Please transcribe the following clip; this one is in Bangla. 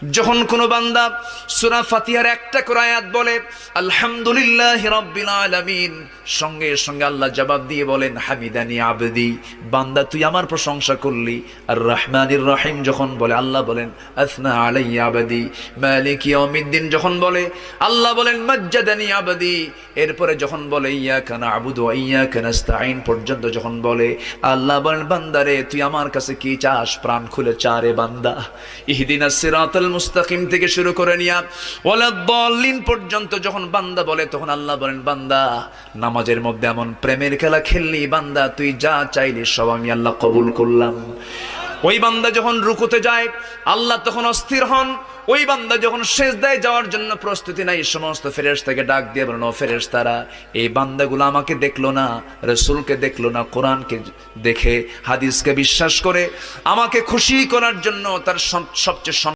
যখন কোনো বান্দা সূরা ফাতিহার একটা করে আয়াত বলে আলহামদুলিল্লাহি রাব্বিল আলামিন, সঙ্গে সঙ্গে আল্লাহ জবাব দিয়ে বলেন হামিদানি আবদি, বান্দা তুই আমার প্রশংসা করলি। আর রহমানির রহিম যখন বলে আল্লাহ বলেন আসনা আলাইয়া আবদি। মালিক ইয়াউমিদ্দিন যখন বলে আল্লাহ বলেন মাজ্জাদানি আবদি। এরপরে যখন বলে ইয়াকা না'বুদু ওয়া ইয়াকা নাস্তাঈন পর্যন্ত যখন বলে আল্লাহ বলেন বান্দারে তুই আমার কাছে কি চাস, প্রাণ খুলে চারে বান্দা। ইহদিনাস সিরাতাল মুস্তাকিম থেকে শুরু করে নিয়া ওয়ালাদ-দাল্লিন পর্যন্ত যখন বান্দা বলে তখন আল্লাহ বলেন বান্দা নামাজের মধ্যে এমন প্রেমের খেলা খেললি বান্দা, তুই যা চাইলি সব আমি আল্লাহ কবুল করলাম। ওই বান্দা যখন রুকুতে যায় আল্লাহ তখন অস্থির হন। ওই বান্দা যখন সিজদায় যাওয়ার জন্য প্রস্তুতি নাই, সমস্ত ফেরেশতাকে ডাক দিয়ে বলেন ও ফেরেশতারা, এই বান্দাগুলো আমাকে দেখলো না, রাসূলকে দেখলো না, কোরআনকে দেখে হাদিসকে বিশ্বাস করে আমাকে খুশি করার জন্য তার সবচেয়ে